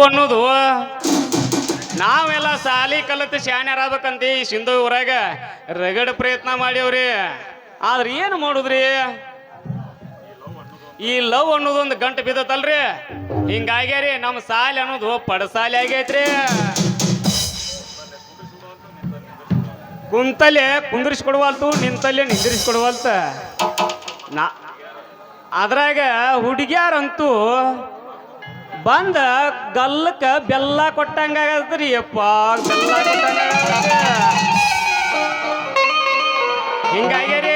ಅನ್ನೋದು ನಾವೆಲ್ಲ ಸಾಲಿ ಕಲಿತು ಶಾಣ್ಯರಾಗಬೇಕಂತ ಈ ಸಿಂಧು ಊರಾಗ ರಗಡ ಪ್ರಯತ್ನ ಮಾಡ್ಯವ್ರಿ. ಆದ್ರೆ ಏನು ಮಾಡುದ್ರಿ, ಈ ಲವ್ ಅನ್ನೋದೊಂದು ಗಂಟು ಬಿದ್ದತಲ್ರಿ. ಹಿಂಗಾಗ್ಯಾರಿ ನಮ್ಮ ಸಾಲಿ ಅನ್ನೋದು ಪಡಸಾಲಿ ಆಗೈತ್ರಿ. ಕುಂತಲ್ಲೇ ಕುಂದ್ರಿಸ್ಕೊಡ್ವಲ್ತು, ನಿಂತಲ್ಲೇ ನಿಂದ್ರಿಸ್ಕೊಡ್ವಲ್ತ. ಅದ್ರಾಗ ಹುಡುಗ್ಯಾರಂತೂ ಬಂದ ಗಲ್ಲಕ್ಕ ಬೆಲ್ಲ ಕೊಟ್ಟಂಗಾಗತ್ರಿ. ಅಪ್ಪ ಬೆಲ್ಲ ಕೊಟ್ಟಂಗ ಹಿಂಗಾಗ್ಯಾರಿ.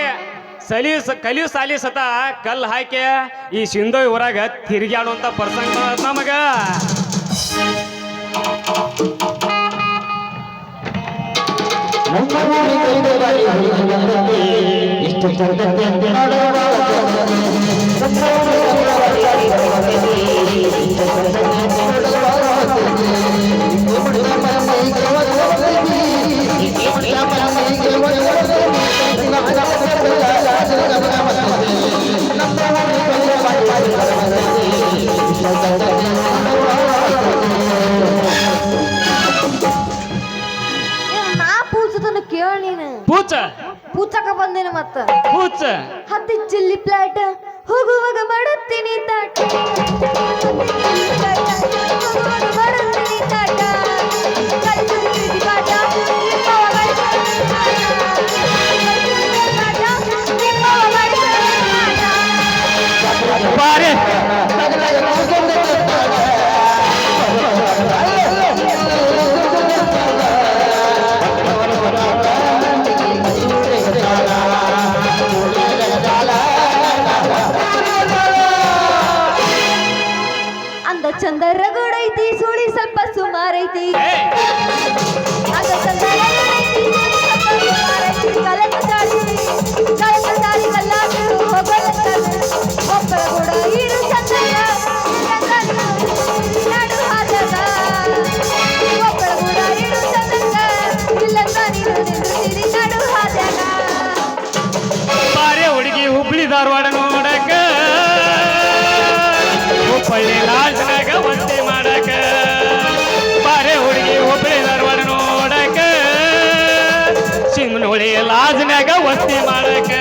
ಕಲಿಯು ಸಾಲಿ ಸತ ಕಲ್ಲು ಹಾಕಿ ಈ ಸಿಂಧು ಊರಾಗ ತಿರುಗಾಡುವಂತ ಪ್ರಸಂಗ ನಮಗ. ಪೂಚಕ ಬಂದೇನ ಮತ್ತ ಪೂಚ ಹತ್ತಿ ಚಿಲ್ಲಿ ಪ್ಲಾಟ್ ಹೋಗುವಾಗ ಮಾಡುತ್ತೀನಿ ತಾಟ, ಮಾಡುತ್ತೀನಿ ತಾಟ. ಚಂದ ರಗಡೈತಿ, ಸುಳಿ ಸ್ವಲ್ಪ ಸುಮಾರೈತಿ. ಕಲಕ ದಾರಿ ಕಲ್ಲಾಡು ಹೋಗಲಕ್ಕ ಒಬ್ಬರ ಕೂಡ ಇರು ಚಂದನ ನಡು ಹಾದಾಗ ಒಬ್ಬರ ಕೂಡ ಇರು ಚಂದನ ಇಲ್ಲಂತ ನೀನು ನಿಂದಿರಿ ನಡು ಹಾದಾಗ. ಬಾರೆ ಹುಡುಗಿ ಹುಬ್ಳಿ ಧಾರವಾಡ ನೋಡಕ, ಹುಬ್ಬಳ್ಳಿ ಲಾಜ್ನಾಗ ವಸ್ತಿ ಮಾಡಕ. ಬಾರೆ ಹುಡುಗಿ ಹುಬ್ಳಿ ಧಾರವಾಡ ನೋಡಕ, ಸಿಂಗನೂಳಿ ಲಾಜ್ನಾಗ ವಸ್ತಿ ಮಾಡಕ.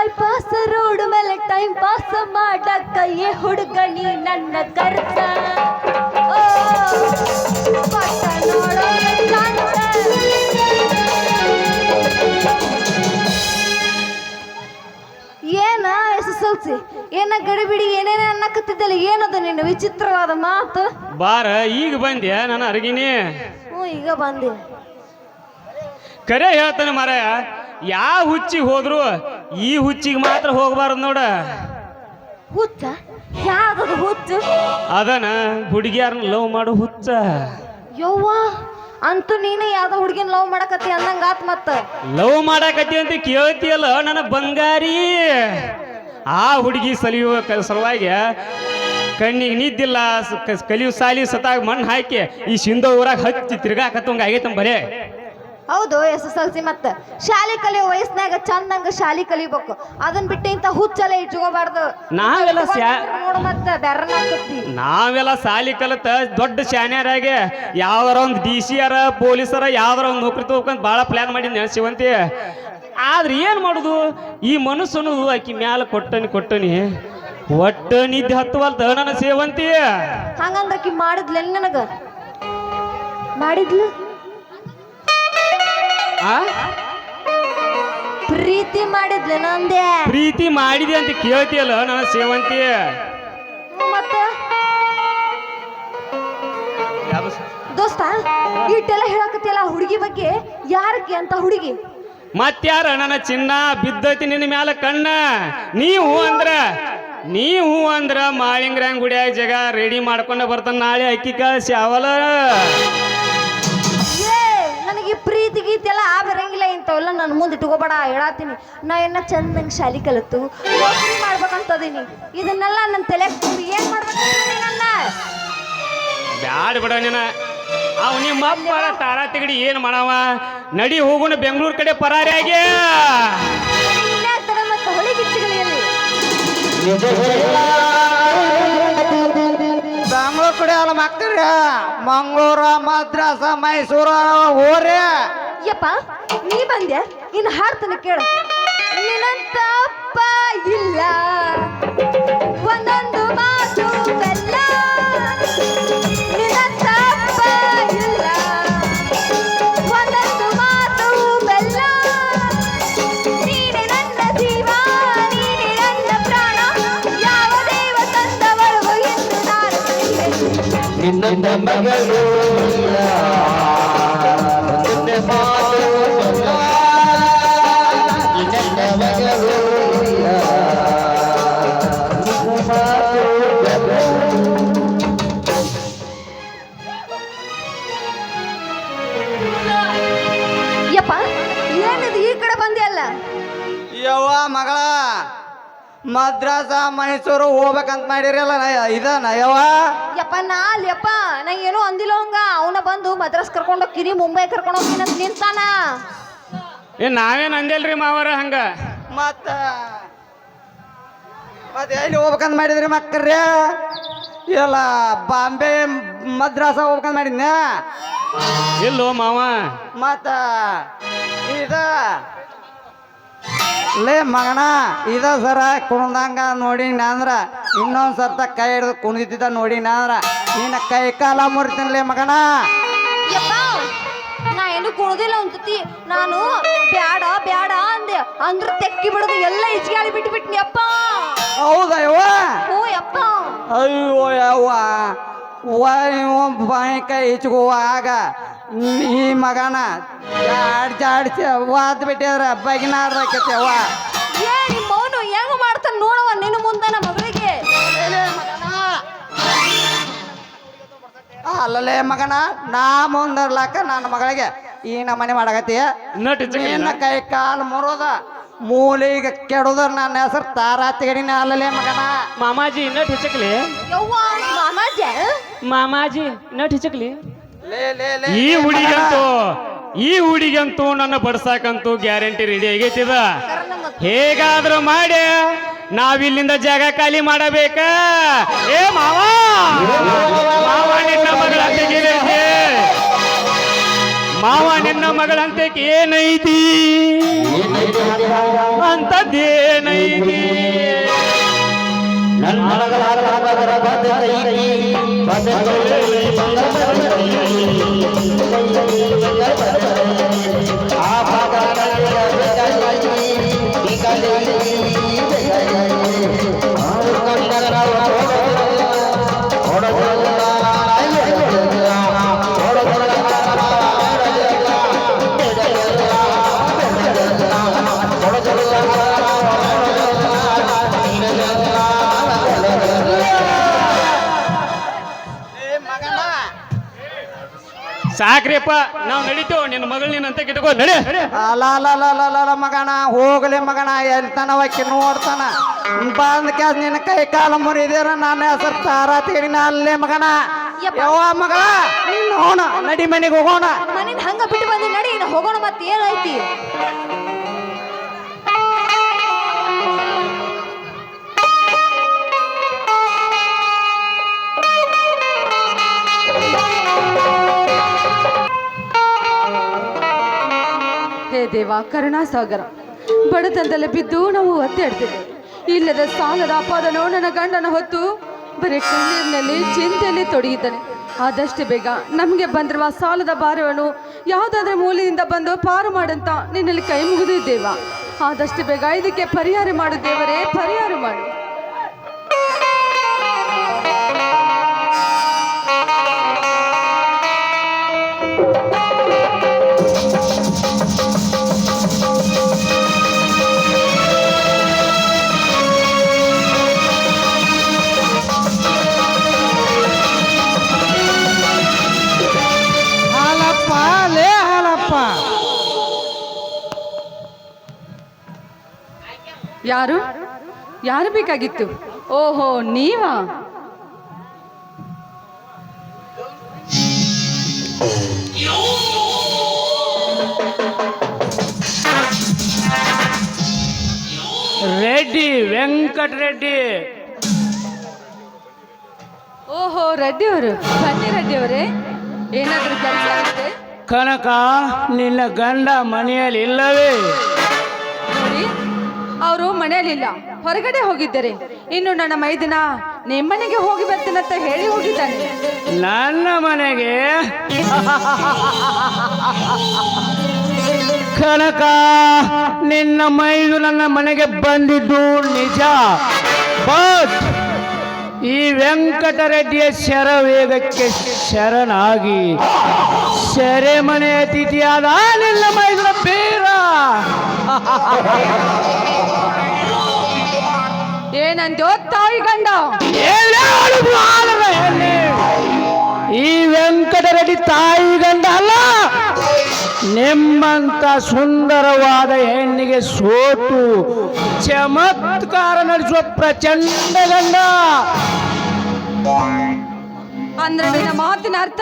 ಬೈಪಾಸ್ ರೋಡ್ ಮೇಲೆ ಟೈಮ್ ಪಾಸ್ ಮಾಡಕ್ಕ ಏ ಹುಡುಗ ನೀ ನನ್ನ ಕರ್ತ ಓ ಪಟ್ಟ ನೋಡೋ ಚಂದ. ಏನ SSLC ಏನ ಗಡಿಬಿಡಿ ಏನೇನೇ ಅನ್ನಕತ್ತಿದ್ದಲ್ಲ, ಏನದು ನಿನ್ನ ವಿಚಿತ್ರವಾದ ಮಾತು? ಬಾರ ಈಗ ಬಂದ್ಯಾ ನನ್ನ ಅರ್ಗಿನಿ? ಈಗ ಬಂದೆ. ಕರೆ ಹೇಳ್ತಾನೆ ಮಾರಾಯ, ಯಾವ ಹುಚ್ಚಿಗೆ ಹೋದ್ರು ಈ ಹುಚ್ಚಿಗೆ ಮಾತ್ರ ಹೋಗ್ಬಾರ್ದು ನೋಡ. ಹುಚ್ಚ? ಯಾವ್ದದು ಹುಚ್ಚು? ಅದನ ಹುಡುಗಿಯಾರನ್ನ ಲವ್ ಮಾಡೋ ಹುಚ್ಚ. ಯವ್ವ, ಅಂತೂ ನೀನು ಯಾವ್ದೋ ಹುಡುಗಿನ ಲವ್ ಮಾಡಕತ್ತಿ ಅಂದಂಗ ಆತ್ ಮತ್ತ. ಲವ್ ಮಾಡಾಕತ್ತಿ ಅಂತ ಕೇಳ್ತಿಯಲ್ಲ ನನ್ನ ಬಂಗಾರಿ. ಆ ಹುಡುಗಿ ಸಲಿಯುವ ಸಲುವಾಗಿ ಕಣ್ಣಿಗೆ ನಿದ್ದಿಲ್ಲ, ಕಲಿಯು ಸಾಲಿ ಸತಾಗ ಮಣ್ಣು ಹಾಕಿ ಈ ಸಿಂಧೋ ಊರಾಗ ಹಚ್ಚಿ ತಿರ್ಗಾಕತ್ತಂಗ ಆಗೈತಂಗ ಬರೇ. ಹೌದು, SSLC ಮತ್ತ ಶಾಲೆ ಕಲಿಯೋ ವಯಸ್ಸಿನಾಗ ಚಂದಂಗ ಶಾಲಿ ಕಲಿಬೇಕು. ಅದನ್ನ ಬಿಟ್ಟು ಇಂತ ಹುಚ್ಚಲ್ಲ ಇಟ್ಕೋಬಾರ್ದು. ನೋಡು ಮತ್ತ ಬೆರ್ರನಾಕತ್ತಿ. ನಾವೆಲ್ಲ ಸಾಲಿ ಕಲಿತ ದೊಡ್ಡ ಶಾನ್ಯಾರಾಗೆ ಯಾವ್ದಾರ ಒಂದು DC ಪೊಲೀಸರ ಯಾವ್ದಾರ ಒಂದು ನೌಕರಿ ತಗೋಕಂತ ಭಾಳ ಪ್ಲಾನ್ ಮಾಡಿದ್ ನೆನ್ಸಿವಂತಿ. ಆದ್ರೆ ಏನ್ ಮಾಡುದು, ಈ ಮನಸ್ಸನ್ನು ಆಕಿ ಮ್ಯಾಲ ಕೊಟ್ಟನಿ ಒಟ್ಟ ನಿದ್ದೆ ಹತ್ತುವಲ್ತ ನನ್ನ ಸೇವಂತಿ. ಹಂಗಂದ್ರಕಿ ಮಾಡಿದ್ಲ ನನಗ? ಮಾಡಿದ್ಲು? ಪ್ರೀತಿ ಮಾಡಿದ್ಲು ನಂದೆ. ಪ್ರೀತಿ ಮಾಡಿದೆ ಅಂತ ಕೇಳ್ತಿಯಲ್ಲ ನನ್ನ ಸೇವಂತಿ. ಮತ್ತ ದೋಸ್ತ ಇಟ್ಟೆಲ್ಲ ಹೇಳಕತ್ತಿಯಲ್ಲ ಹುಡುಗಿ ಬಗ್ಗೆ, ಯಾರಕ್ಕೆ ಅಂತ ಹುಡುಗಿ? ಮತ್ಯಾರ ನನ್ನ ಚಿನ್ನ ಬಿದ್ದೈತಿ ನಿನ್ನ ಮ್ಯಾಲ ಕಣ್ಣ. ನೀವು ಅಂದ್ರ ಮಾಳಿಂಗ್ರಂಗ್ ಗುಡಿಯಾಗ ಜಗ ರೆಡಿ ಮಾಡ್ಕೊಂಡ ಬರ್ತಾನ ನಾಳೆ ಅಕ್ಕಿ ಕಳ್ಸಿ ಅವಲ. ನನಗೆ ಪ್ರೀತಿ ಗೀತಿ ಎಲ್ಲ ಬರಂಗಿಲ್ಲ, ಇಂಥವೆಲ್ಲ ನನ್ನ ಮುಂದೆ ಇಟ್ಕೋಬೇಡ ಹೇಳತ್ತೀನಿ. ನಾ ಏನ ಚಂದಂಗ ಶಾಲಿ ಕಲಿತು ನೌಕರಿ ಮಾಡ್ಬೇಕಂತದೀನಿ. ಇದನ್ನೆಲ್ಲ ನನ್ನ ತಲೆ ಏನ್ ಮಾಡ್ಬೇಕಂತ ನನ್ನ ಬ್ಯಾಡ ಬಿಡ ನೀನ. ಅವ್ ನಿಮ್ಮ ಅಪ್ಪ ತಾರಾ ತೆಗಡಿ ಏನ್ ಮಾಡವ, ನಡಿ ಹೋಗುಣ ಬೆಂಗಳೂರು ಕಡೆ ಪರಾರಿ ಆಗಿ. ಮತ್ತೆ ಹೊಳಿಗಿಚ್ಚಗಳಲ್ಲಿ ಬೆಂಗಳೂರು ಕಡೆ ಅಲ್ಲ ಮಕ್ಕಳ್ರ, ಮಂಗಳೂರು ಮದ್ರಾಸ ಮೈಸೂರು ಓರೇ. ಯಪ್ಪ ನೀ ಬಂದೆ, ಇನ್ನು ಹಾಡ್ತಾನೆ ಕೇಳು. ನಿನ್ನಂತ ಅಪ್ಪ ಇಲ್ಲ, ಒಂದೊಂದು ಮಾತು ಬೆಲ್ಲ. ನಿನ್ನಂತ ಅಪ್ಪ ಇಲ್ಲ, ಒಂದೊಂದು ಮಾತು ಬೆಲ್ಲ. ನೀನೆ ನನ್ನ ಜೀವ, ನೀನೆ ನನ್ನ ಪ್ರಾಣ, ಯಾವ ದೇವ ತಂದವಳು ಎಂದು ನಾನು ನಿನ್ನ ಮಗಳು ಯಪ್ಪ ಏನಿದು ಈ ಕಡೆ ಬಂದಿಯಲ್ಲ? ಯವ್ವ ಮಗಳ, ಮದ್ರಾಸ ಮೈಸೂರು ಹೋಗ್ಬೇಕಂತ ಮಾಡಿರಲ್ಲ ಇದನ್ನ ಯವ್ವ. ಯಪ್ಪ ಯಪ್ಪ ನಾ ಏನೋ ಅಂದಿಲ್ಲ ಹಂಗ. ಅವನ ಬಂದು ಮದ್ರಾಸ್ ಕರ್ಕೊಂಡು ಹೋಗ್ತೀನಿ, ಮುಂಬೈ ಕರ್ಕೊಂಡು ಹೋಗ್ತೀನಿ ಅಂತ ನಿಂತಾನ. ನಾವೇನ್ ಅಂದೇಲ್ರಿ ಮಾವರ ಹಂಗ. ಮತ್ತೆ ಎಲ್ಲಿ ಹೋಗ್ಬೇಕಂತ ಮಾಡಿದ್ರಿ ಮಕ್ಕಳ್ರೆ? ಇಲ್ಲ ಬಾಂಬೆ ಮದ್ರಾಸ ಹೋಗ್ಬೇಕಂತ ಮಾಡಿದ್ನ. ಇಲ್ಲೋ ಮಾವ. ಮತ್ತ ಇದ ಲೇ ಮಗನ, ಇದ ಸರ ಕುಣ್ದಂಗ ನೋಡಿ ಅಂದ್ರ ಇನ್ನೊಂದ್ ಸರ್ತ ಕೈ ಹಿಡಿದು ಕುಣಿದಿದ್ದ ನೋಡಿ ಅಂದ್ರ ನಿನ್ನ ಕೈ ಕಾಲ ಮುರಿತೀನಿಲೇ ಮಗನ. ಯಪ್ಪ ನಾ ಏನು ಕುಣದಿಲ್ಲ ಅನ್ಸತಿ. ನಾನು ಬ್ಯಾಡ ಬ್ಯಾಡ ಅಂದೆ, ಅಂದ್ರ ತೆಕ್ಕಿ ಬಿಡದು ಎಲ್ಲ ಇಚ್ಗಾಳಿ ಬಿಟ್ಬಿಟ್ನಿ ಅಪ್ಪ. ಹೌದಾ ಯವ್ವ? ಓ ಯಪ್ಪ. ಅಯ್ಯೋ ಯವ್ವ, ಬಾಯಿ ಕೈ ಇಚ್ಗುವಾಗ ಈ ಮಗನ ಜಾಡ್ಸಿ ವಾದ್ ಬಿಟ್ಟಿದ್ರ ಬಗಿನಾರ್ದಕ್ಕೈತವ್ವ. ಏ ನಿಮ್ಮ ಅವನು ಹೆಂಗ ಮಾಡ್ತಾನ ನೋಡವ ನಿನ್ನ ಮುಂದೆ ನಮ್ಮ ಮಗಳಿಗೆ. ಅಲ್ಲಲೇ ಮಗನ, ನಾ ಮುಂದರ್ಲಾಕ ನನ್ನ ಮಗಳಿಗೆ ಈ ನಮ್ಮನೆ ಮಾಡಕತ್ತೀಯ. ನಿನ್ನ ಕೈ ಕಾಲು ಮುರೋದ ಮೂಲಿಗೆ ಕೆಡುದ್ರ ನನ್ನ ಹೆಸರು ತಾರಾ ತೆಗಡಿನ ಅಲ್ಲಲೇ ಮಗನ. ಮಾಮಾಜಿ ನಟ್ ಹಿಚಕ್ಲಿ. ಯವ್ವ ಮಾಮಾಜಿ ನಟ್ ಹಿಚಕ್ಲಿ. ಲೇ ಲೇ ಲೇ ಈ ಹುಡುಗಂತೂ ನನ್ನ ಬಡ್ಸಾಕಂತೂ ಗ್ಯಾರಂಟಿ ರೆಡಿ ಆಗೈತಿದ. ಹೇಗಾದ್ರೂ ಮಾಡಿ ನಾವಿಲ್ಲಿಂದ ಜಾಗ ಖಾಲಿ ಮಾಡಬೇಕ. ಏ ಮಾವ, ಮಾವ ನಿನ್ನ ಮಗಳಂತೆ ಮಾವ ನಿನ್ನ ಮಗಳಂತೆ ಏನೈತಿ ಅಂತದ್ದೇನೈತಿ? ಸಾಕ್ರಿಯಪ್ಪ ನಾವು ನಡೀತೇವ ನಿನ್ನ ಮಗಳು ನೀನಂತ ಕಿಟ್ಕೋ ನಡಿ. ಅಲ್ಲ ಮಗನ ಹೋಗ್ಲಿ ಮಗನ ಎಲ್ತಾನವಕ್ಕಿ ನೋಡ್ತಾನ ಬಂದ ಕ್ಯಾಸ್ ನಿನ್ನ ಕೈ ಕಾಲ ಮುರಿದಿರ ನನ್ನ ಹೆಸರು ತಾರಾ ತೇಡಿನ ಅಲ್ಲೇ ಮಗನ ಯಾವ ಮಗಳ ನೀನು ಹೋಣ ನಡಿ ಮನೆಗೆ ಹೋಗೋಣ. ಮನೇನ ಹಂಗ ಬಿಟ್ಟು ಬಂದಿ ನಡಿ ಇನ್ನು ಹೋಗೋಣ ಮತ್ತೆ ಏನೈತಿ. ಹೇ ದೇವ ಕರುಣಾಸಾಗರ, ಬಡತನದಲ್ಲಿ ಬಿದ್ದು ನಾವು ಒತ್ತಾಡ್ತೇವೆ. ಇಲ್ಲದ ಸಾಲದ ಅಪಾದನೋ ನನ್ನ ಗಂಡನ ಹೊತ್ತು ಬರೀ ಕಣ್ಣೀರಿನಲ್ಲಿ ಚಿಂತೆಯಲ್ಲಿ ತೊಡಗಿದ್ದಾನೆ. ಆದಷ್ಟು ಬೇಗ ನಮಗೆ ಬಂದಿರುವ ಸಾಲದ ಭಾರವನ್ನು ಯಾವುದಾದ್ರೂ ಮೂಲದಿಂದ ಬಂದು ಪಾರು ಮಾಡಂತ ನಿನ್ನಲ್ಲಿ ಕೈ ಮುಗಿದು ದೇವ. ಆದಷ್ಟು ಬೇಗ ಇದಕ್ಕೆ ಪರಿಹಾರ ಮಾಡು ದೇವರೇ, ಪರಿಹಾರ ಮಾಡು. ಯಾರು ಯಾರು ಬೇಕಾಗಿತ್ತು? ಓಹೋ ನೀವಾ? ರೆಡ್ಡಿ ವೆಂಕಟ ರೆಡ್ಡಿ. ಓಹೋ ರೆಡ್ಡಿ ಅವರು, ಬನ್ನಿ ರೆಡ್ಡಿ ಅವರೇ, ಏನಾದರೂ ಕೆಲಸ ಆಗುತ್ತೆ? ಕನಕ ನಿನ್ನ ಗಂಡ ಮನೆಯಲ್ಲಿ ಇಲ್ಲವೇ? ನೋಡಿ, ಅವರು ಮನೆಯಲ್ಲಿಲ್ಲ, ಹೊರಗಡೆ ಹೋಗಿದ್ದಾರೆ. ಇನ್ನು ನನ್ನ ಮೈದಿನ ನಿಮ್ಮನೆಗೆ ಹೋಗಿ ಬರ್ತೀನಂತ ಹೇಳಿ ಹೋಗಿದ್ದಾನೆ. ನನ್ನ ಮನೆಗೆ? ಕನಕ ನಿನ್ನ ಮೈದು ನನ್ನ ಮನೆಗೆ ಬಂದಿದ್ದು ನಿಜ. ಬಟ್ ಈ ವೆಂಕಟರೆಡ್ಡಿಯ ಶರವೇಗಕ್ಕೆ ಶರಣಾಗಿ ಸೆರೆಮನೆ ಅತಿಥಿಯಾದ ನಿನ್ನ ಮೈದುನ ಬೇರ. ಏನಂತೋ ತಾಯಿ ಗಂಡ? ಈ ವೆಂಕಟರೆಡ್ಡಿ ತಾಯಿ ಗಂಡ ಅಲ್ಲ, ನಿಮ್ಮಂತ ಸುಂದರವಾದ ಹೆಣ್ಣಿಗೆ ಸೋತು ಚಮತ್ಕಾರ ನಡೆಸುವ ಪ್ರಚಂಡ ಗಂಡ. ಅಂದ್ರೆ ನಿನ್ನ ಮಾತಿನ ಅರ್ಥ?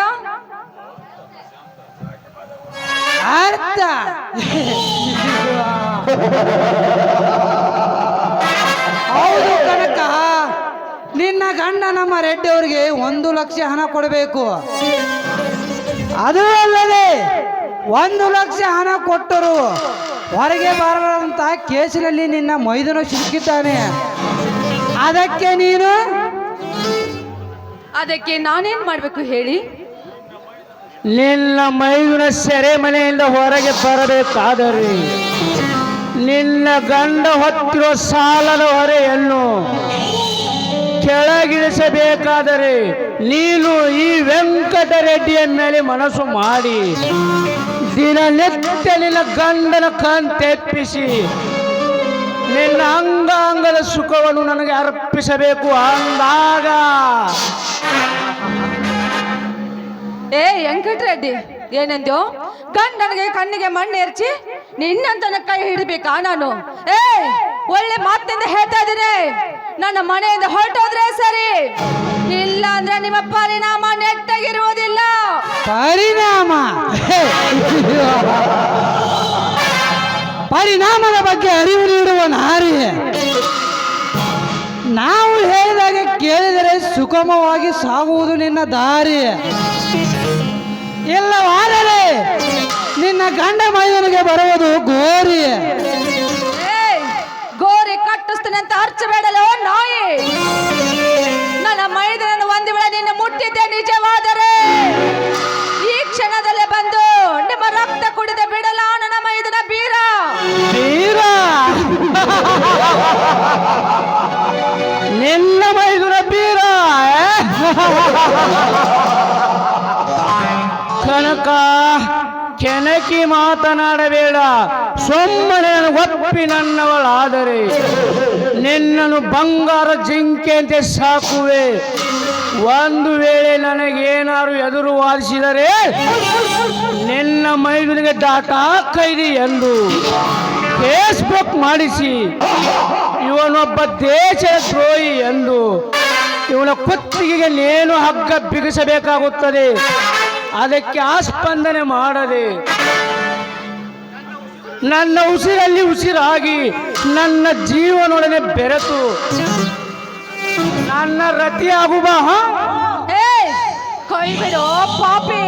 ಹೌದು ಕನಕ, ನಿನ್ನ ಗಂಡ ನಮ್ಮ ರೆಡ್ಡಿ ಅವರಿಗೆ 1 ಲಕ್ಷ ಹಣ ಕೊಡಬೇಕು. ಅದು ಅಲ್ಲದೆ 1 ಲಕ್ಷ ಹಣ ಕೊಟ್ಟರು ಹೊರಗೆ ಬರದಂತ ಕೇಸಿನಲ್ಲಿ ನಿನ್ನ ಮೈದುನ ಸಿಕ್ಕಿದ್ದಾನೆ. ಅದಕ್ಕೆ ನಾನೇನ್ ಮಾಡ್ಬೇಕು ಹೇಳಿ? ನಿನ್ನ ಮೈದುನ ಸೆರೆಮನೆಯಿಂದ ಹೊರಗೆ ಬರಬೇಕಾದರೆ ನಿನ್ನ ಗಂಡ ಹೊತ್ತಿರೋ ಸಾಲದ ಹೊರೆಯನ್ನು ಕೆಳಗಿಳಿಸಬೇಕಾದರೆ ನೀನು ಈ ವೆಂಕಟರೆಡ್ಡಿಯ ಮೇಲೆ ಮನಸ್ಸು ಮಾಡಿ ದಿನನಿತ್ಯ ನಿನ್ನ ಗಂಡನ ತೆಪ್ಪಿಸಿ ನಿನ್ನ ಅಂಗಾಂಗದ ಸುಖವನ್ನು ನನಗೆ ಅರ್ಪಿಸಬೇಕು. ಅಂದಾಗ ಏ ವೆಂಕಟರೆಡ್ಡಿ, ಏನಂದ್ಯೋ? ಗಂಡನಿಗೆ ಕಣ್ಣಿಗೆ ಮಣ್ಣು ಎರಚಿ ನಿನ್ನಂತನ ಕೈ ಹಿಡಿಬೇಕಾ ನಾನು? ಏ ಒಳ್ಳೆ ಮಾತಿನಿಂದ ಹೇಳ್ತಾ ಇದ್ದೀನಿ, ನನ್ನ ಮನೆಯಿಂದ ಹೊರಟೋದ್ರೆ ಸರಿ, ಇಲ್ಲ ಅಂದ್ರೆ ನಿಮ್ಮ ಪರಿಣಾಮ ನೆಟ್ಟಾಗಿರುವುದಿಲ್ಲ. ಪರಿಣಾಮದ ಬಗ್ಗೆ ಅರಿವು ನೀಡುವ ನಾರಿ, ನಾವು ಹೇಳಿದಾಗ ಕೇಳಿದರೆ ಸುಗಮವಾಗಿ ಸಾಗುವುದು ನಿನ್ನ ದಾರಿ. ಇಲ್ಲವಾದರೆ ನಿನ್ನ ಗಂಡ ಮೈದನಿಗೆ ಬರುವುದು ಗೋರಿ. ಗೋರಿ ಕಟ್ಟು ಕತ್ತರಿಸ್ತೇನೆ ಅಂತ ಹರ್ಚಬೇಡಲೋ ನಾಯಿ. ನನ್ನ ಮೈದನನ್ನು ಒಂದು ವೇಳೆ ನಿನ್ನ ಮುಟ್ಟಿದ್ದೆ ನಿಜವಾದರೆ ಈ ಕ್ಷಣದಲ್ಲೇ ಬಂದು ನಿಮ್ಮ ರಕ್ತ ಕುಡಿದ ಬಿಡಲ ನನ್ನ ಮೈದನ ಬೀರ. ಬೀರ ನಿನ್ನ ಮೈದುನ ಬೀರ ಕನಕ ಕೆನಕಿ ಮಾತನಾಡಬೇಡ. ಸುಮ್ಮನೆ ಒಪ್ಪಿ ನನ್ನವಳಾದರೆ ನಿನ್ನನ್ನು ಬಂಗಾರ ಜಿಂಕೆಯಂತೆ ಸಾಕುವೆ. ಒಂದು ವೇಳೆ ನನಗೇನಾದ್ರು ಎದುರು ವಾದಿಸಿದರೆ ನಿನ್ನ ಮೈದುನಿಗೆ ಡಾಟಾ ಕೈದಿ ಎಂದು ಫೇಸ್ಬುಕ್ ಮಾಡಿಸಿ ಇವನೊಬ್ಬ ದೇಶದ ದ್ರೋಹಿ ಎಂದು ಇವನ ಕುತ್ತಿಗೆಗೆ ನೇಣು ಹಗ್ಗ ಬಿಗಿಸಬೇಕಾಗುತ್ತದೆ. ಅದಕ್ಕೆ ಆಸ್ಪಂದನೆ ಮಾಡದೆ ನನ್ನ ಉಸಿರಲ್ಲಿ ಉಸಿರಾಗಿ ನನ್ನ ಜೀವನೊಡನೆ ಬೆರೆತು ನನ್ನ ರತಿಯಾಗುವ ಕೈ ಬಿಡು ಪಾಪಿ.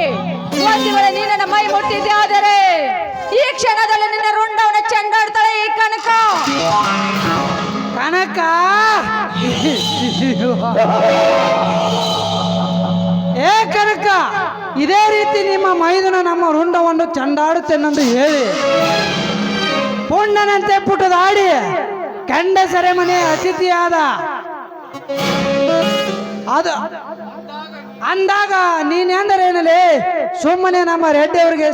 ಒಂದು ವೇಳೆ ನೀ ನನ್ನ ಮೈ ಮುಟ್ಟಿದ್ದೆ ಆದರೆ ಈ ಕ್ಷಣದಲ್ಲಿ ನಿನ್ನ ರುಂಡವನ್ನ ಚೆಂಡಾಡ್ತಾಳೆ ಈ ಕನಕ. ಕನಕ ಏ ಕನಕ, ಇದೇ ರೀತಿ ನಿಮ್ಮ ಮೈದುನ ನಮ್ಮ ರುಂಡವನ್ನು ಚಂಡಾಡುತ್ತೇನೆಂದು ಹೇಳಿ ಪುಂಡನಂತೆ ಪುಟದಾಡಿ ಕಂಡ ಸೆರೆಮನೆ ಅತಿಥಿಯಾದ ಅದು ಅಂದಾಗ ನೀನೆಂದರೇನಲೇ? ಸುಮ್ಮನೆ ನಮ್ಮ ರೆಡ್ಡಿಯವರಿಗೆ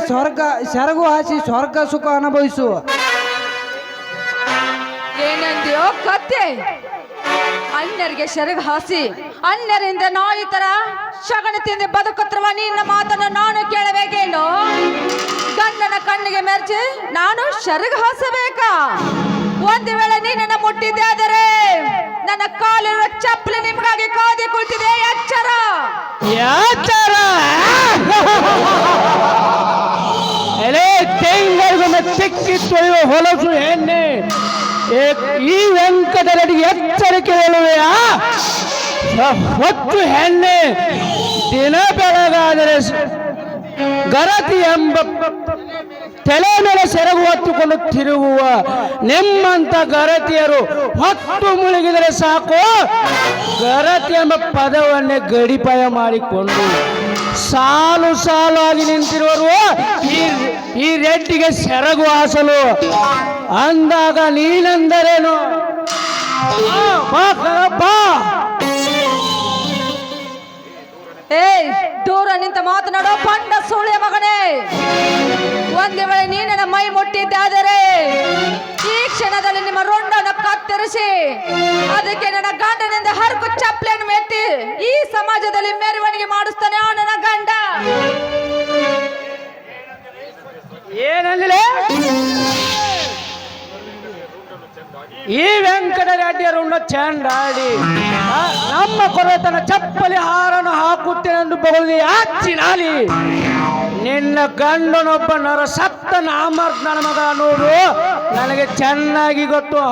ಸೆರಗು ಹಾಸಿ ಸ್ವರ್ಗ ಸುಖ ಅನುಭವಿಸು. ಏನಂದ್ಯೋ ಕತ್ತೆ? ಅನ್ಯರಿಗೆ ಸೆರಗು ಹಾಸಿ ಅನ್ಯರಿಂದ ನಾಯಿ ತರ ಶಗಣ ತಿಂದು ಬದುಕುತ್ತಿರುವ ನಿನ್ನ ಮಾತನ್ನು ನಾನು ಕೇಳಬೇಕೇನು? ಗಂಡನ ಕಣ್ಣಿಗೆ ಮೆರ್ಚಿ ನಾನು ಸೆರಗು ಹಾಸಬೇಕಾ? ಒಂದು ವೇಳೆ ನೀನನ್ನ ಮುಟ್ಟಿದ್ದೆ ಆದರೆ ನನ್ನ ಕಾಲಿನ ಚಪ್ಪಲಿ ನಿಮಗಾಗಿ ಕಾದಿ ಕುಳಿತಿದೆ. ಎಚ್ಚರ ಯಾಚಾರ ಎಲೆ ತೆಂಗಳಿಗೊಮ್ಮೆ ತಿಕ್ಕಿ ತೊಳೆಯುವ ಹೊಲಸು ಹೆಣ್ಣೆ, ಈ ವೆಂಕಟರೆಡ್ಡಿಗೆ ಎಚ್ಚರಿಕೆ ಹೇಳುವೆಯಾ? ಹೊತ್ತು ಹೆಣ್ಣೆ, ದಿನ ಬೆಳಗಾದರೆ ಗರತಿ ಎಂಬ ತಲೆ ಮೇಲೆ ಸೆರಗು ಹೊತ್ತುಕೊಂಡು ತಿರುಗುವ ನಿಮ್ಮಂತ ಗರತಿಯರು ಹೊತ್ತು ಮುಳುಗಿದರೆ ಸಾಕು ಗರತಿ ಎಂಬ ಪದವನ್ನೇ ಗಡಿಪಾಯ ಮಾಡಿಕೊಂಡು ಸಾಲು ಸಾಲಾಗಿ ನಿಂತಿರುವರು ಈ ರೆಡ್ಡಿಗೆ ಸೆರಗು ಹಾಸಲು. ಅಂದಾಗ ನೀನೆಂದರೇನು? ಬಾ ದೂರ ನಿಂತ ಮಾತನಾಡೋ ಪಂಡ ಸುಳ್ಯ ಮಗನೇ. ಒಂದು ವೇಳೆ ನೀ ನನ್ನ ಮೈ ಮುಟ್ಟಿದ್ದಾದರೆ ಈ ಕ್ಷಣದಲ್ಲಿ ನಿಮ್ಮ ರುಂಡನ್ನು ಕತ್ತರಿಸಿ ಅದಕ್ಕೆ ನನ್ನ ಗಂಡನಿಂದ ಹರಕು ಚಪ್ಪಲಿಯನ್ನು ಮೆಟ್ಟಿ ಈ ಸಮಾಜದಲ್ಲಿ ಮೆರವಣಿಗೆ ಮಾಡಿಸ್ತಾನೆ ಆ ನನ್ನ ಗಂಡ. ಏನಂದ್ರೆ ಈ ವೆಂಕಟರೆಡ್ಡಿಯ ರುಂಡ ಚೆಂಡಾಡಿ ನಮ್ಮ ಕೊರತನ ಚಪ್ಪಲಿ ಹಾರನ್ನು ಹಾಕುತ್ತೇನೆಂದು ಬರುವುದು ಯಾಚಿನಾಲಿ. ನಿನ್ನ ಗಂಡನೊಬ್ಬ ನರ ಸತ್ತ ನಾಮರ್ಥ ನನ್ನ ಮಗ ನೋಡು ನನಗೆ ಚೆನ್ನಾಗಿ ಗೊತ್ತು.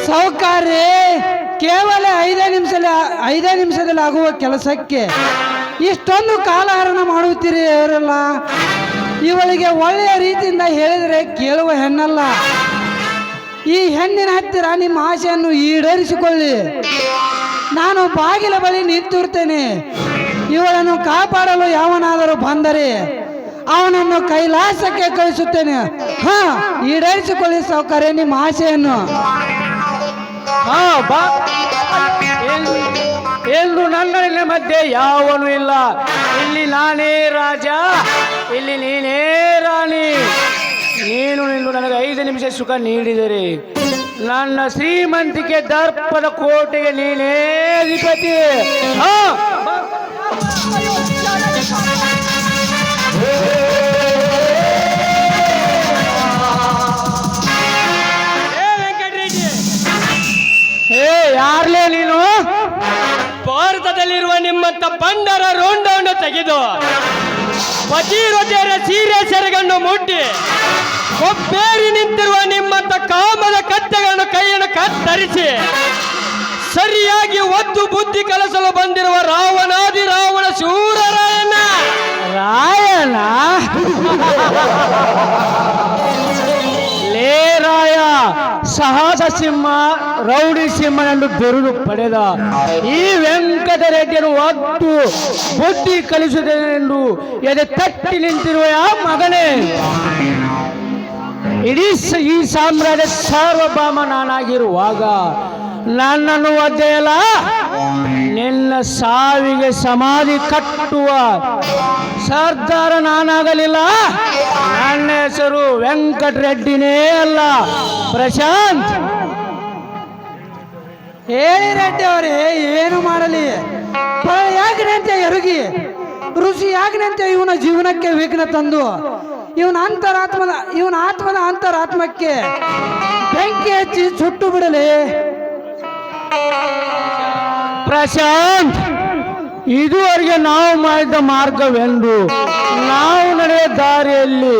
ಸೌಕಾರ್ಯ ಕೇವಲ 5 ನಿಮಿಷದಲ್ಲಿ ಆಗುವ ಕೆಲಸಕ್ಕೆ ಇಷ್ಟೊಂದು ಕಾಲಹರಣ ಮಾಡುತ್ತೀರಿ ಅವರೆಲ್ಲ. ಇವಳಿಗೆ ಒಳ್ಳೆಯ ರೀತಿಯಿಂದ ಹೇಳಿದರೆ ಕೇಳುವ ಹೆಣ್ಣಲ್ಲ. ಈ ಹೆಣ್ಣಿನ ಹತ್ತಿರ ನಿಮ್ಮ ಆಸೆಯನ್ನು ಈಡೇರಿಸಿಕೊಳ್ಳಿ. ನಾನು ಬಾಗಿಲ ಬಳಿ ನಿಂತಿರ್ತೇನೆ. ಇವಳನ್ನು ಕಾಪಾಡಲು ಯಾವನಾದರೂ ಬಂದರೆ ಅವನನ್ನು ಕೈಲಾಸಕ್ಕೆ ಕಳಿಸುತ್ತೇನೆ. ಈಡೇರಿಸಿಕೊಳ್ಳಿ ಸೌಕರ್ಯ ನಿಮ್ಮ ಆಸೆಯನ್ನು. ಎಂದು ನನ್ನ ಮಧ್ಯೆ ಯಾವನು ಇಲ್ಲ. ಇಲ್ಲಿ ನಾನೇ ರಾಜ, ಇಲ್ಲಿ ನೀನೇ ರಾಣಿ. ನೀನು ನನಗೆ 5 ನಿಮಿಷ ಸುಖ ನೀಡಿದರೆ ನನ್ನ ಶ್ರೀಮಂತಿಕೆ ದರ್ಪದ ಕೋಟೆಗೆ ನೀನೇ ಅಧಿಪತಿ. ಯಾರ್ಲೇ ನೀನು? ಭಾರತದಲ್ಲಿರುವ ನಿಮ್ಮಂತ ಬಂಡರ ರೋಂಡವನ್ನು ತೆಗೆದು ಪತಿರೊತೆಯರ ಸೀರೆ ಸೆರಗನ್ನು ಮುಟ್ಟಿ ಒಬ್ಬೇರಿ ನಿಂತಿರುವ ನಿಮ್ಮಂತ ಕಾಮದ ಕತ್ತೆಗಳನ್ನು ಕೈಯನ್ನು ಕತ್ತರಿಸಿ ಸರಿಯಾಗಿ ಒದ್ದು ಬುದ್ಧಿ ಕಲಿಸಲು ಬಂದಿರುವ ರಾವಣಾದಿ ರಾವಣ ಶೂರರಾಯಣ್ಣ ರಾಯನ ಲೇ ರಾಯ ಸಾಹಸ ಸಿಂಹ ರೌಡಿ ಸಿಂಹನೆಂದು ಬಿರುದು ಪಡೆದ ಈ ವೆಂಕಟರೆಡ್ಡಿಯನ್ನು ಒತ್ತು ಬುದ್ಧಿ ಕಲಿಸುವುದೆಂದು ಎದೆ ತಟ್ಟಿ ನಿಂತಿರುವ ಮಗನೇ, ಇಡೀ ಈ ಸಾಮ್ರಾಜ್ಯ ಸಾರ್ವಭೌಮ ನಾನಾಗಿರುವಾಗ ನನ್ನನ್ನು ಒದ್ದೆಯಲ್ಲ, ನಿನ್ನ ಸಾವಿಗೆ ಸಮಾಧಿ ಕಟ್ಟುವ ಸರ್ದಾರ ನಾನಾಗಲಿಲ್ಲ. ನನ್ನ ಹೆಸರು ವೆಂಕಟರೆಡ್ಡಿನೇ ಅಲ್ಲ, ಪ್ರಶಾಂತ್. ಹೇಳಿ ರೆಡ್ಡಿ ಅವರೇ, ಏನು ಮಾಡಲಿ? ಫಲ ಯಾಕನಂತೆ ಎರುಗಿ, ಋಷಿ ಯಾಕನಂತೆ ಇವನ ಜೀವನಕ್ಕೆ ವಿಘ್ನ ತಂದು ಇವನ ಆತ್ಮದ ಅಂತರಾತ್ಮಕ್ಕೆ ಬೆಂಕಿ ಹಚ್ಚಿ ಸುಟ್ಟು ಬಿಡಲಿ. ಪ್ರಶಾಂತ್, ಇದುವರೆಗೆ ನಾವು ಮಾಡಿದ ಮಾರ್ಗವೆಂದು ನಾವು ನಡೆಯುವ ದಾರಿಯಲ್ಲಿ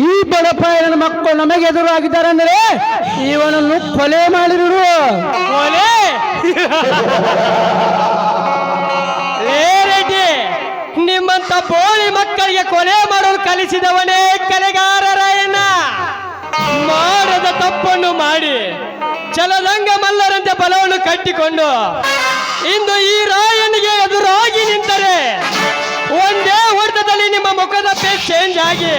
ಈ ಬಡಪಾಯನ ಮಕ್ಕಳು ನಮಗೆ ಎದುರಾಗಿದ್ದಾರೆ ಅಂದರೆ ಇವನನ್ನು ಕೊಲೆ ಮಾಡಿದರು. ಕೊಲೆ ನಿಮ್ಮಂತ ಬೋಳಿ ಮಕ್ಕಳಿಗೆ ಕೊಲೆ ಮಾಡೋದು ಕಲಿಸಿದವನೇ ಕಲೆಗಾರ ರಾಯಣ್ಣ. ಮಾಡದ ತಪ್ಪನ್ನು ಮಾಡಿ ಚಲದಂಗ ಮಲ್ಲರಂತೆ ಬಲವನ್ನು ಕಟ್ಟಿಕೊಂಡು ಇಂದು ಈ ರಾಯನಿಗೆ ಎದುರಾಗಿ ನಿಂತರೆ ಒಂದೇ ಹೊಡೆತದಲ್ಲಿ ನಿಮ್ಮ ಮುಖದ ಫೇಸ್ ಚೇಂಜ್ ಆಗಿ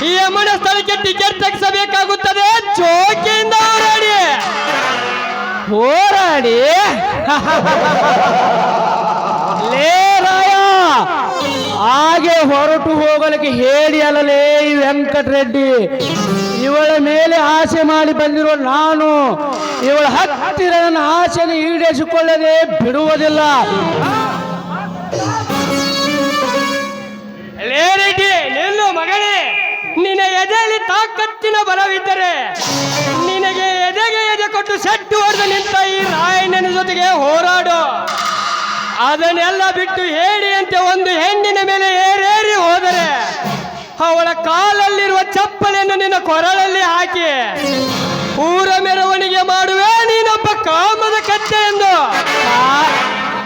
ಈ ಯಮನ ಸ್ಥಳಕ್ಕೆ ಟಿಕೆಟ್ ತೆಗೆಸಬೇಕಾಗುತ್ತದೆ. ಜೋಕಿಯಿಂದ ಹೋರಾಡಿ ಲೇ ರಾಯ, ಹಾಗೆ ಹೊರಟು ಹೋಗಲಿಕ್ಕೆ ಹೇಳಿ ಅಲ್ಲಲೇ ಈ ವೆಂಕಟರೆಡ್ಡಿ. ಇವಳ ಮೇಲೆ ಆಸೆ ಮಾಡಿ ಬಂದಿರೋ ನಾನು ಇವಳ ಹತ್ತಿರ ನನ್ನ ಆಸೆಯನ್ನು ಈಡೇರಿಸಿಕೊಳ್ಳದೆ ಬಿಡುವುದಿಲ್ಲ. ಲೇ ರೆಡ್ಡಿ, ನಿಲ್ಲು ಮಗನೇ. ನಿನ್ನ ಎದೆಯಲ್ಲಿ ತಾಕತ್ತಿನ ಬಲವಿದ್ದರೆ ನಿನಗೆ ಎದೆಗೆ ಎದೆ ಕೊಟ್ಟು ಸೆಟ್ಟು ಹೊಡೆದು ನಿಂತ ಈ ರಾಯಣ್ಣನ ಜೊತೆಗೆ ಹೋರಾಡು. ಅದನ್ನೆಲ್ಲ ಬಿಟ್ಟು ಹೇಡಿಯಂತೆ ಒಂದು ಹೆಣ್ಣಿನ ಮೇಲೆ ಏರೇರಿ ಹೋದರೆ ಅವಳ ಕಾಲಲ್ಲಿರುವ ಚಪ್ಪಲಿಯನ್ನು ನಿನ್ನ ಕೊರಳಲ್ಲಿ ಹಾಕಿ ಊರ ಮೆರವಣಿಗೆ ಮಾಡುವೆ ನೀನೊಬ್ಬ ಕಾಮದ ಕತ್ತೆ ಎಂದು.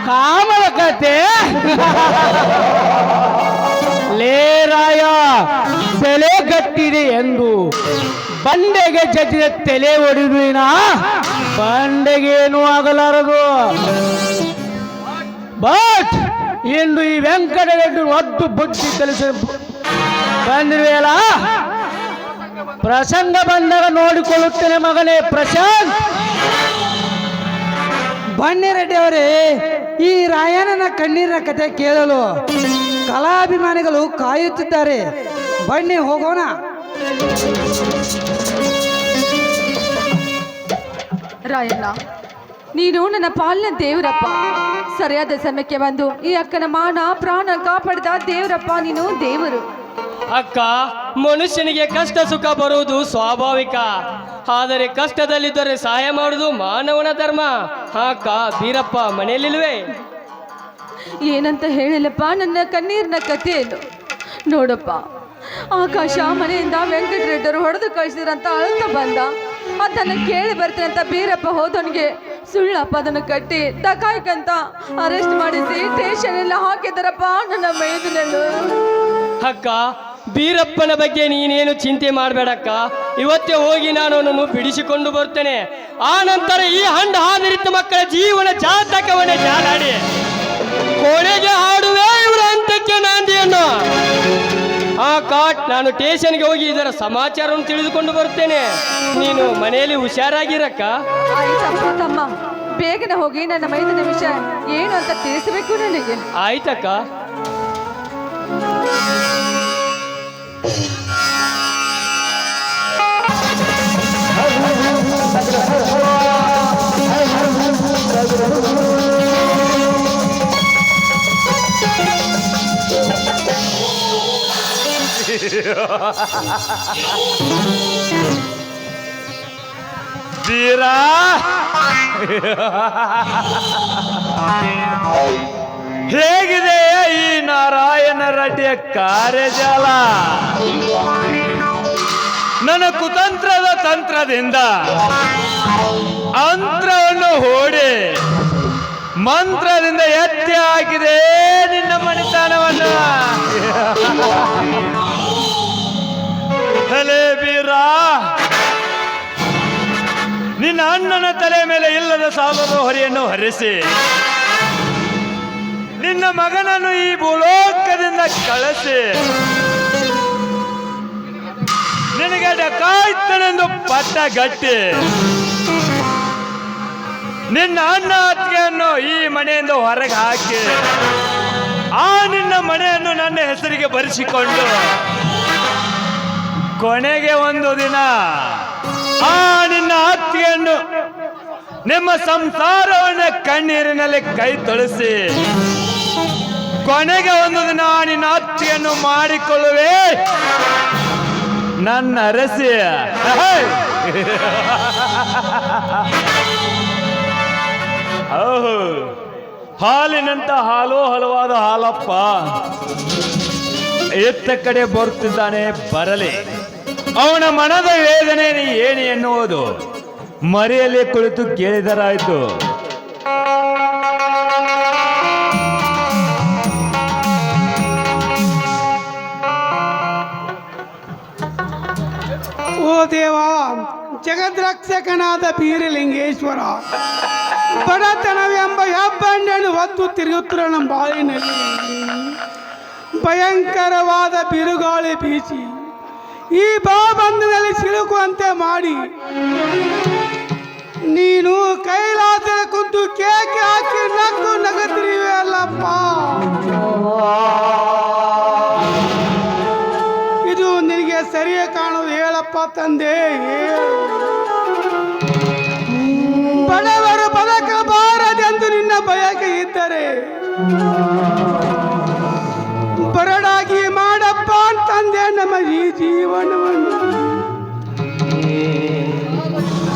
ಕಾಮದ ಕತೆ? ಲೇ ರಾಯ, ತಲೆ ಗಟ್ಟಿದೆ ಎಂದು ಬಂಡೆಗೆ ಜಜ್ಜಿದ ತಲೆ ಹೊಡೆದುವಿನ ಬಂಡೆಗೇನು ಆಗಲಾರದು. ಬಟ್ ಇಂದು ಈ ವೆಂಕಟರೆಡ್ಡಿ ಒದ್ದು ಬುದ್ಧಿ ಕಲಿಸ ಬಂದಿರುವೆಯಲ್ಲ, ಪ್ರಸಂಗ ಬಂದಾಗ ನೋಡಿಕೊಳ್ಳುತ್ತೇನೆ ಮಗನೇ ಪ್ರಶಾಂತ್. ಬನ್ನಿ ರೆಡ್ಡಿ ಅವರೇ, ಈ ರಾಯಣ್ಣನ ಕಣ್ಣೀರಿನ ಕಥೆ ಕೇಳಲು ಕಲಾಭಿಮಾನಿಗಳು ಕಾಯುತ್ತಿದ್ದಾರೆ. ಬನ್ನಿ ಹೋಗೋಣ. ರಾಯಣ್ಣ, ನೀನು ನನ್ನ ಪಾಲಿನ ದೇವರಪ್ಪ. ಸರಿಯಾದ ಸಮಯಕ್ಕೆ ಬಂದು ಈ ಅಕ್ಕನ ಮಾನ ಪ್ರಾಣ ಕಾಪಾಡಿದ ದೇವರಪ್ಪ, ನೀನು ದೇವರು. ಅಕ್ಕ, ಮನುಷ್ಯನಿಗೆ ಕಷ್ಟ ಸುಖ ಬರುವುದು ಸ್ವಾಭಾವಿಕ, ಆದರೆ ಕಷ್ಟದಲ್ಲಿದ್ದರೆ ಸಹಾಯ ಮಾಡುವುದು ಮಾನವನ ಧರ್ಮ. ಅಕ್ಕ, ಬೀರಪ್ಪ ಮನೆಯಲ್ಲಿಲ್ವೇ? ಏನಂತ ಹೇಳಿಲ್ಲಪ್ಪ ನನ್ನ ಕಣ್ಣೀರಿನ ಕಥೆಯನ್ನು. ನೋಡಪ್ಪ, ಆಕಾಶ ಮನೆಯಿಂದ ವೆಂಕಟರೆಡ್ಡರು ಹೊಡೆದು ಕಳಿಸಿದ್ರಂತ ಅಳ್ತಾ ಬಂದ. ಅದನ್ನು ಕೇಳಿ ಬರ್ತೇನೆ ಅಂತ ಬೀರಪ್ಪ ಹೋದವನಿಗೆ ಸುಳ್ಳಪ್ಪ ಅದನ್ನು ಕಟ್ಟಿ ಡಕಾಯ್ಕಂತ ಅರೆಸ್ಟ್ ಮಾಡಿಸಿ ಸ್ಟೇಷನ್ ಎಲ್ಲ ಹಾಕಿದಾರಪ್ಪ ನನ್ನ ಮೈದನಲ್ಲೂ. ಅಕ್ಕ, ಬೀರಪ್ಪನ ಬಗ್ಗೆ ನೀನೇನು ಚಿಂತೆ ಮಾಡಬೇಡಕ್ಕ. ಇವತ್ತೇ ಹೋಗಿ ನಾನು ಅವನನ್ನು ಬಿಡಿಸಿಕೊಂಡು ಬರ್ತೇನೆ. ಆ ನಂತರ ಈ ಹಂಡ ಹಾದಿರಿತ ಮಕ್ಕಳ ಜೀವನ ಜಾತಕವನ್ನೇ ಜಾಲಾಡಿ ಕೊನೆಗೆ ಹಾಡುವೆ ಇವರ ಅಂತಕ್ಕೆ ನಾಂದಿಯನ್ನು. ನಾನು ಸ್ಟೇಷನ್ಗೆ ಹೋಗಿ ಇದರ ಸಮಾಚಾರವನ್ನು ತಿಳಿದುಕೊಂಡು ಬರ್ತೇನೆ. ನೀನು ಮನೆಯಲ್ಲಿ ಹುಷಾರಾಗಿರಕ್ಕ. ಆಯ್ತಪ್ಪ ತಮ್ಮ, ಬೇಗನೆ ಹೋಗಿ ನನ್ನ ಮೈದನ ವಿಷಯ ಏನು ಅಂತ ತಿಳಿಸಬೇಕು ನನಗೆ. ಆಯ್ತಕ್ಕ. ವೀರಾ, ಹೇಗಿದೆಯ ಈ ನಾರಾಯಣ ರೆಡ್ಡಿಯ ಕಾರ್ಯಜಾಲ? ನನ್ನ ಕುತಂತ್ರದ ತಂತ್ರದಿಂದ ಅಂತ್ರವನ್ನು ಹೂಡಿ ಮಂತ್ರದಿಂದ ಎತ್ತಿ ಹಾಕಿದೆ ನಿನ್ನ ಮಣಿತನವನ್ನು. ತಲೆ ಬೀರ, ನಿನ್ನ ಅಣ್ಣನ ತಲೆ ಮೇಲೆ ಇಲ್ಲದ ಸಾಲದ ಹೊರೆಯನ್ನು ಹೊರಿಸಿ ನಿನ್ನ ಮಗನನ್ನು ಈ ಭೂಲೋಕದಿಂದ ಕಳಿಸಿ ನಿನಗೆ ಡಕಾಯ್ತನೆಂದು ಪಟ್ಟ ಗಟ್ಟಿ ನಿನ್ನ ಅಣ್ಣ ಅತ್ತಿಗೆಯನ್ನು ಈ ಮನೆಯಿಂದ ಹೊರಗೆ ಹಾಕಿ ಆ ನಿನ್ನ ಮನೆಯನ್ನು ನನ್ನ ಹೆಸರಿಗೆ ಬರೆಸಿಕೊಂಡು ಕೊನೆಗೆ ಒಂದು ದಿನ ಆ ನಿನ್ನ ಅತ್ತಿಗೆಯನ್ನು ನಿಮ್ಮ ಸಂಸಾರವನ್ನು ಕಣ್ಣೀರಿನಲ್ಲಿ ಕೈ ತೊಳಸಿ ಕೊನೆಗೆ ಒಂದು ದಿನ ನಿನ್ನ ಅತ್ತಿಗೆಯನ್ನು ಮಾಡಿಕೊಳ್ಳುವೆ ನನ್ನ ಅರಸಿ. ಹಾಲಿನಂತ ಹಾಲು ಹಲವಾದ ಹಾಲಪ್ಪ ಎತ್ತ ಕಡೆ ಬರುತ್ತಿದ್ದಾನೆ, ಬರಲಿ. ಅವನ ಮನದ ವೇದನೆ ಏನಿ ಎನ್ನುವುದು ಮರೆಯಲ್ಲಿ ಕುಳಿತು ಕೇಳಿದರಾಯ್ತು. ಓ ದೇವ, ಜಗದ್ರಕ್ಷಕನಾದ ಬೀರಲಿಂಗೇಶ್ವರ, ಬಡತನವೆಂಬ ಹೆಬ್ಬಂಡನ್ನು ಹೊತ್ತು ತಿರುಗುತ್ತಿರುವ ನಮ್ಮ ಬಾಳಿನಲ್ಲಿ ಭಯಂಕರವಾದ ಬಿರುಗಾಳಿ ಬೀಸಿ ಈ ಬಾಬಂಧನಲ್ಲಿ ಸಿಲುಕುವಂತೆ ಮಾಡಿ ನೀನು ಕೈಲಾಸದ ಕುಂತು ಕೇಕೆ ಹಾಕಿ ನಕ್ಕು ನಗತಿರುವೆ ಅಲ್ಲಪ್ಪ. ಇದು ನಿನಗೆ ಸರಿಯೇ ಕಾಣುವುದು ಹೇಳಪ್ಪ ತಂದೆ, ಬಡವರು ಬದುಕಬಾರದೆಂದು ನಿನ್ನ ಬಯಕೆ ಇದ್ದರೆ ಬರಡಾಗಿ ಮಾಡಪ್ಪ ಅಂತಂದೆ ನಮ್ಮ ಈ ಜೀವನವನ್ನು.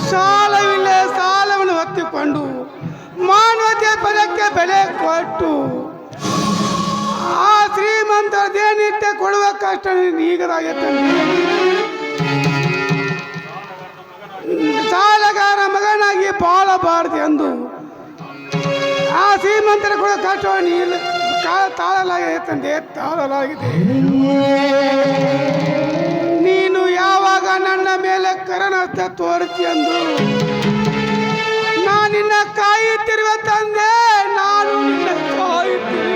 ಸಾಲವಿಲ್ಲ ಸಾಲವನ್ನು ಹೊತ್ತಿಕೊಂಡು ಮಾನವತೆ ಪದಕ್ಕೆ ಬೆಲೆ ಕೊಟ್ಟು ಆ ಶ್ರೀಮಂತರದೇನಿಟ್ಟೆ ಕೊಡುವ ಕಷ್ಟ ಈಗದಾಗೆ ತಂದೆ. ಸಾಲಗಾರ ಮಗನಾಗಿ ಬಾಳಬಾರದು ಎಂದು ಆ ಶ್ರೀಮಂತರ ಕೂಡ ಕಷ್ಟವನ್ನು ತಾಳಲಾಗಿದೆ ತಂದೆ, ತಾಳಲಾಗಿದೆ. ನೀನು ಯಾವಾಗ ನನ್ನ ಮೇಲೆ ಕರುಣಾಸ್ತ ತೋರಿಸಿ ಎಂದು ನಾನು ನಿನ್ನ ಕಾಯುತ್ತಿರುವ ತಂದೆ, ನಾನು ನಿನ್ನ ಕಾಯುತ್ತಿರುವೆ.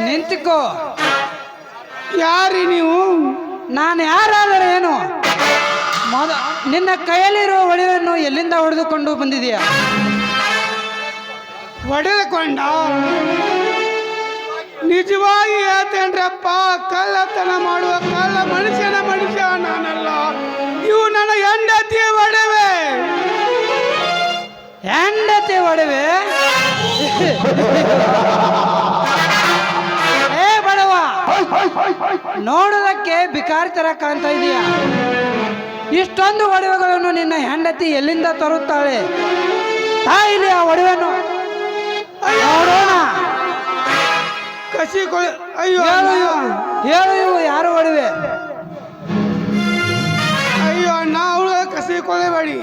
ನಿಂತಿಕೋ. ಯಾರಿ ನೀವು? ನಾನು ಯಾರಾದರೆ ಏನು? ನಿನ್ನ ಕೈಯಲ್ಲಿರುವ ಒಳಿವನ್ನು ಎಲ್ಲಿಂದ ಹೊಡೆದುಕೊಂಡು ಬಂದಿದೆಯಾ? ಹೊಡೆದುಕೊಂಡ? ನಿಜವಾಗಿ ಹೇಳ್ತೇನ್ರಪ್ಪ, ಕಳ್ಳತನ ಮಾಡುವ ಕಳ್ಳ ಮನುಷ್ಯ ನಾನಲ್ಲ. ಇವು ನನ್ನ ಹೆಂಡತಿ ಒಡವೆ. ಹೆಂಡತಿ ಒಡವೆ? ಬಡವ, ನೋಡೋದಕ್ಕೆ ಬಿಕಾರಿ ತರ ಕಾಣ್ತಾ ಇದೆಯಾ? ಇಷ್ಟೊಂದು ಒಡವೆಗಳನ್ನು ನಿನ್ನ ಹೆಂಡತಿ ಎಲ್ಲಿಂದ ತರುತ್ತಾಳೆ? ತಾಯಿಲಿ ಆ ಒಡವೆಯನ್ನು ನೋಡೋಣ. ಅಯ್ಯೋ ಹೇಳು, ಇವು ಯಾರು ಒಡವೆ? ಅಯ್ಯೋ ಅಣ್ಣ, ಅವಳು ಕಸಿಕೊಳ್ಳಬೇಡಿ.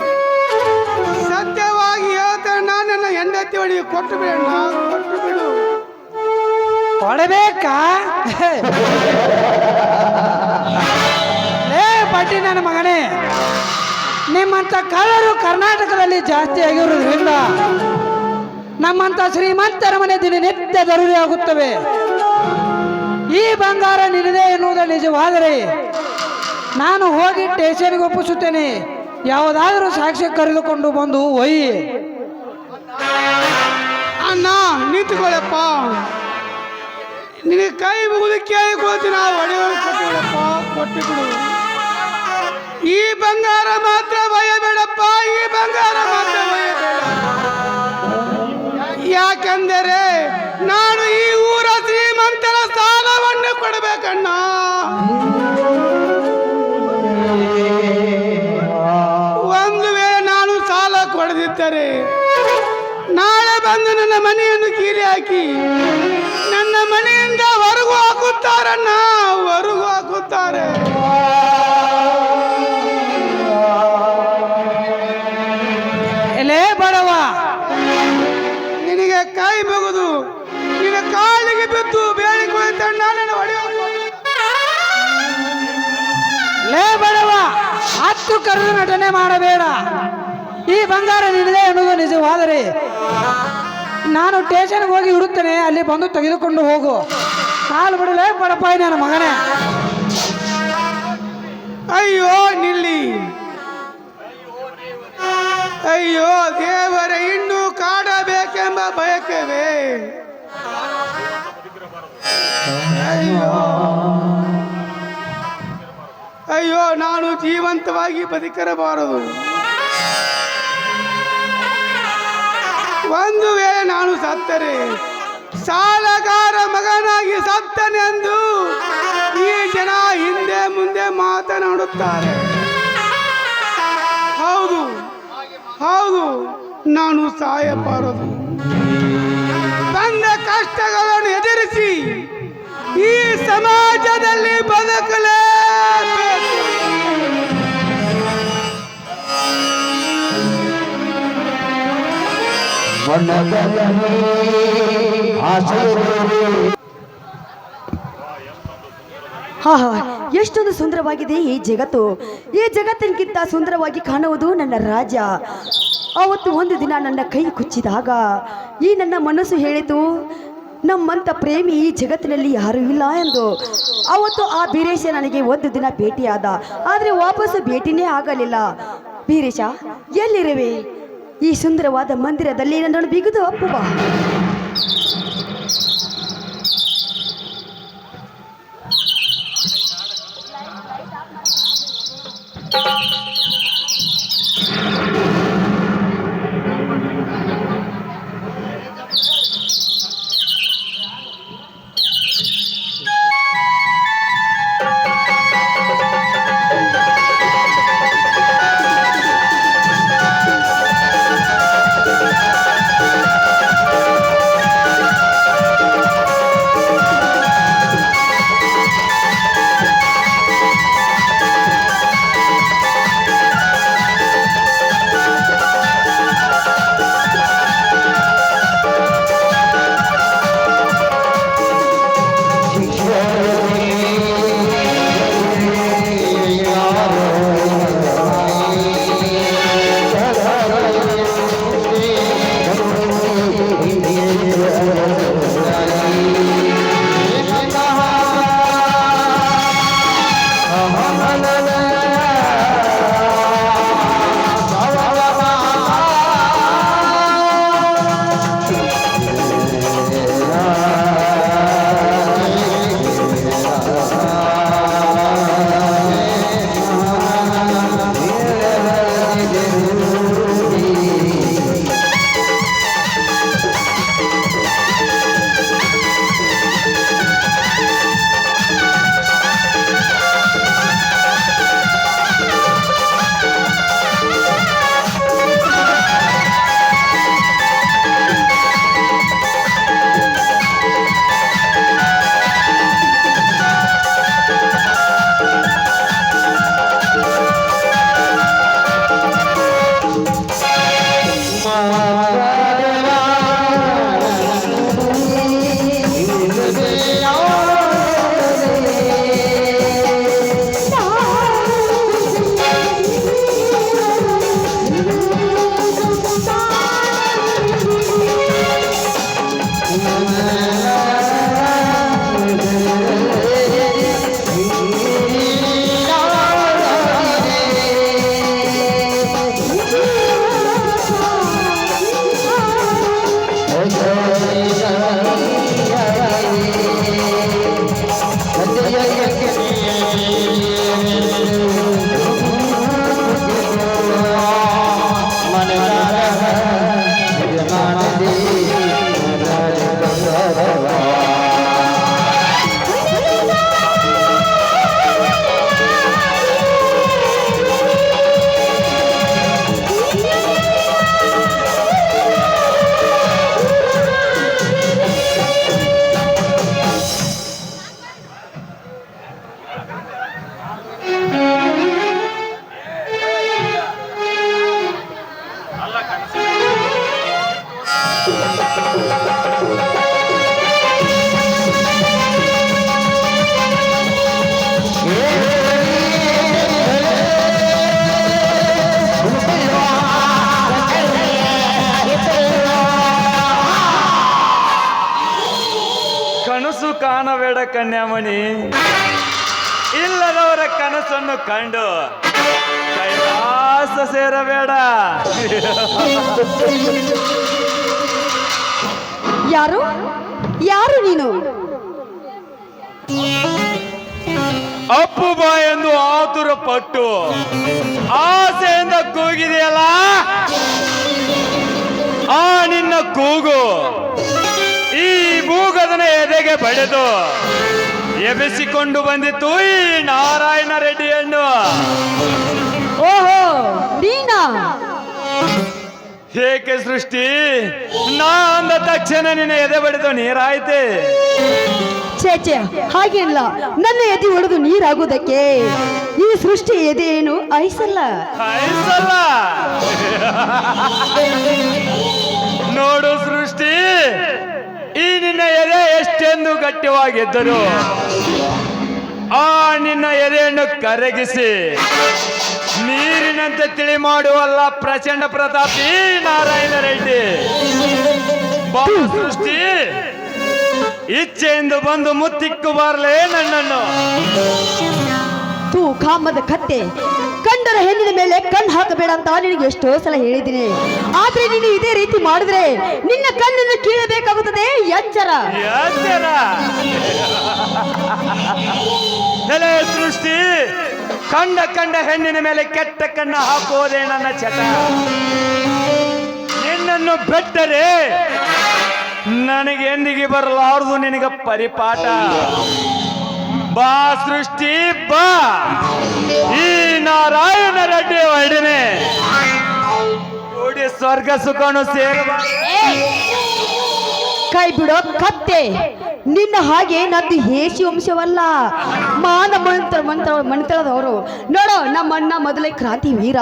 ಸತ್ಯವಾಗಿ ಹೇಳ್ತೇನೆ, ನಾನು ನನ್ನ ಹೆಂಡತಿ ಒಳಗೆ ಕೊಟ್ಟು ಬಿಡಣ್ಣ, ಕೊಟ್ಟು ಬಿಡು. ಕೊಡಬೇಕಾ? ಬಡ್ಡಿ ನನ್ನ ಮಗನೇ, ನಿಮ್ಮಂಥ ಕಳ್ಳರು ಕರ್ನಾಟಕದಲ್ಲಿ ಜಾಸ್ತಿ ಆಗಿರೋದ್ರಿಂದ ನಮ್ಮಂಥ ಶ್ರೀಮಂತರ ಮನೆ ದಿನನಿತ್ಯ ದರೋಡೆ ಆಗುತ್ತವೆ. ಈ ಬಂಗಾರ ನಿನ್ನದೇ ಎನ್ನುವುದು ನಿಜವಾದರೆ ನಾನು ಹೋಗಿ ಸ್ಟೇಷನ್ಗೆ ಒಪ್ಪಿಸುತ್ತೇನೆ. ಯಾವುದಾದರೂ ಸಾಕ್ಷ್ಯ ಕರೆದುಕೊಂಡು ಬಂದು ಒಯ್ಯಿ. ಅಣ್ಣ ನಿಂತುಕೊಳ್ಳಪ್ಪ, ನಿನಗೆ ಕೈ ಮುಗಿದು ಕೇಳಿಕೊಳ್ತೀನಿ. ಆ ಒಡೆಯವರು ಕೊಟ್ಟು ಬಿಡಪ್ಪ, ಕೊಟ್ಟು ಬಿಡು. ಈ ಬಂಗಾರ ಮಾತ್ರ ಭಯಬೇಡಪ್ಪ, ಈ ಬಂಗಾರ ಮಾತ್ರ ಭಯಬೇಡ. ಯಾಕೆಂದರೆ ನಾನು ಈ ಊರ ಶ್ರೀಮಂತರ ಸಾಲವನ್ನು ಕೊಡಬೇಕಣ್ಣ. ಒಂದು ವೇಳೆ ನಾನು ಸಾಲ ಕೊಡದಿದ್ದರೆ ನಾಳೆ ಬಂದು ನನ್ನ ಮನೆಯನ್ನು ಕೀಲಿ ಹಾಕಿ ನನ್ನ ಮನೆಯಿಂದ ಹೊರಗು ಹಾಕುತ್ತಾರಣ್ಣ, ಹೊರಗು ಹಾಕುತ್ತಾರೆ. ಎಲೇ ಬಡವ, ನಿನಗೆ ಕೈ ಮುಗಿದು ನಿನ್ನ ಕಾಲಿಗೆ ಬಿದ್ದು ಬೇಡಿಕೊಳ್ಳುತ್ತಣ್ಣ, ನನ್ನ ಹೊಡೆಯುವ. ಲೇ ಬಡವ, ಹತ್ತು ಕರೆದು ನಟನೆ ಮಾಡಬೇಡ. ಈ ಬಂಗಾರ ನಿನ್ನದೇ ಅನ್ನೋದು ನಿಜವಾದರೆ ನಾನು ಸ್ಟೇಷನ್ಗೆ ಹೋಗಿ ಹುಡುಕ್ತೇನೆ, ಅಲ್ಲಿ ಬಂದು ತೆಗೆದುಕೊಂಡು ಹೋಗು. ಕಾಲು ಬಿಡಲೇ ಬಡಪಾಯಿ ನನ್ನ ಮಗನೇ. ಅಯ್ಯೋ ನಿಲ್ಲಿ, ಅಯ್ಯೋ ದೇವರ ಇನ್ನೂ ಕಾಡಬೇಕೆಂಬ ಬಯಕೆವೇ. ಅಯ್ಯೋ ಅಯ್ಯೋ, ನಾನು ಜೀವಂತವಾಗಿ ಬದುಕಿರಬಾರದು. ಒಂದು ವೇಳೆ ನಾನು ಸತ್ತರೆ ಸಾಲಗಾರ ಮಗನಾಗಿ ಸತ್ತನೆಂದು ಈ ಜನ ಹಿಂದೆ ಮುಂದೆ ಮಾತನಾಡುತ್ತಾರೆ. ಹೌದು ಹೌದು, ನಾನು ಸಾಯಬಾರದು. ಬಂದ ಕಷ್ಟಗಳನ್ನು ಎದುರಿಸಿ ಈ ಸಮಾಜದಲ್ಲಿ ಬದುಕಲೇಬೇಕು. ಹಾ ಹಾ, ಎಷ್ಟೊಂದು ಸುಂದರವಾಗಿದೆ ಈ ಜಗತ್ತು. ಈ ಜಗತ್ತಿನಕ್ಕಿಂತ ಸುಂದರವಾಗಿ ಕಾಣುವುದು ನನ್ನ ರಾಜ. ಅವತ್ತು ಒಂದು ದಿನ ನನ್ನ ಕೈ ಕುಚ್ಚಿದಾಗ ಈ ನನ್ನ ಮನಸ್ಸು ಹೇಳಿತು, ನಮ್ಮಂಥ ಪ್ರೇಮಿ ಈ ಜಗತ್ತಿನಲ್ಲಿ ಯಾರೂ ಇಲ್ಲ ಎಂದು. ಅವತ್ತು ಆ ಬೀರೇಶ ನನಗೆ ಒಂದು ದಿನ ಭೇಟಿಯಾದ, ಆದರೆ ವಾಪಸ್ಸು ಭೇಟಿನೇ ಆಗಲಿಲ್ಲ. ಬೀರೇಶ ಎಲ್ಲಿರುವೆ? ಈ ಸುಂದರವಾದ ಮಂದಿರದಲ್ಲಿ ನನ್ನನ್ನು ಬಿಗಿದು ಅಪ್ಪುವ. ಬೇಡ ಕನ್ಯಾಮಣಿ. ಇಲ್ಲದವರ ಕನಸನ್ನು ಕಂಡು ಕೈಲಾಸ ಸೇರಬೇಡ. ಯಾರು ಯಾರು ನೀನು? ಅಪ್ಪು ಬಾ ಎಂದು ಆತುರ ಪಟ್ಟು ಆಸೆಯಿಂದ ಕೂಗಿದೆಯಲ್ಲ, ಆ ನಿನ್ನ ಕೂಗು ಈ ಭೂಗದನ ಎದೆಗೆ ಬಡಿದು ಎಬೆಸಿಕೊಂಡು ಬಂದಿತ್ತು ಈ ನಾರಾಯಣ ರೆಡ್ಡಿಯನ್ನು. ಓಹೋ, ನೀನಾ? ಏಕೆ ಸೃಷ್ಟಿ, ನಾ ಅಂದ ತಕ್ಷಣ ನಿನ್ನ ಎದೆ ಬಡಿದು ನೀರಾಯ್ತೆ? ಛೇ, ಹಾಗೇನಿಲ್ಲ. ನನ್ನ ಎದೆ ಒಡೆದು ನೀರಾಗುವುದಕ್ಕೆ ಈ ಸೃಷ್ಟಿ ಎದೆ ಏನು ಐಸಲ್ಲ. ಐಸಲ್ಲ. ನೋಡು ಸೃಷ್ಟಿ, ಈ ನಿನ್ನ ಎದೆ ಎಷ್ಟೆಂದು ಗಟ್ಟಿವಾಗಿದ್ದರು ಆ ನಿನ್ನ ಎದೆಯನ್ನು ಕರಗಿಸಿ ನೀರಿನಂತೆ ತಿಳಿ ಮಾಡುವಲ್ಲ ಪ್ರಚಂಡ ಪ್ರತಾಪಿ ನಾರಾಯಣ ರೆಡ್ಡಿ. ಬಾಬು ಸೃಷ್ಟಿ, ಇಚ್ಛೆಯಿಂದ ಬಂದು ಮುತ್ತಿಕ್ಕು ಬಾರಲೇ ನನ್ನನ್ನು. ತೂ ಕಾಮದ ಕತ್ತೆ, ಕಂಡರ ಹೆಣ್ಣಿನ ಮೇಲೆ ಕಣ್ಣು ಹಾಕಬೇಡ ಅಂತ ನಿನಗೆ ಎಷ್ಟೋ ಸಲ ಹೇಳಿದ್ದೀನಿ. ಆದ್ರೆ ನೀನು ಇದೇ ರೀತಿ ಮಾಡಿದ್ರೆ ನಿನ್ನ ಕಣ್ಣನ್ನು ಕೀಳಬೇಕಾಗುತ್ತದೆ. ಎಚ್ಚರ. ಎಲೆ ಸೃಷ್ಟಿ, ಕಂಡ ಹೆಣ್ಣಿನ ಮೇಲೆ ಕೆಟ್ಟ ಕಣ್ಣ ಹಾಕುವುದೇ ನನ್ನ ಚಟ. ನಿನ್ನನ್ನು ಬೆಟ್ಟರೆ ನನಗೆ ಎಂದಿಗೆ ಬರಲಾರದು ನಿನಗ ಪರಿಪಾಠ. ಬಾ ಸೃಷ್ಟಿ ಬಾ, ಈ ನಾರಾಯಣ ರೆಡ್ಡಿ ಒಡನೆ ಕೂಡಿ ಸ್ವರ್ಗ ಸುಖನು ಸೇರುವ. ಕೈ ಬಿಡೋ ಕತ್ತೆ, ನಿನ್ನ ಹಾಗೆ ನಂದು ಹೇಸಿ ವಂಶವಲ್ಲ, ಮಾನ ಮಣಿತಳದವರು. ನೋಡೋ, ನಮ್ಮಣ್ಣ ಮೊದಲೇ ಕ್ರಾಂತಿ ವೀರ.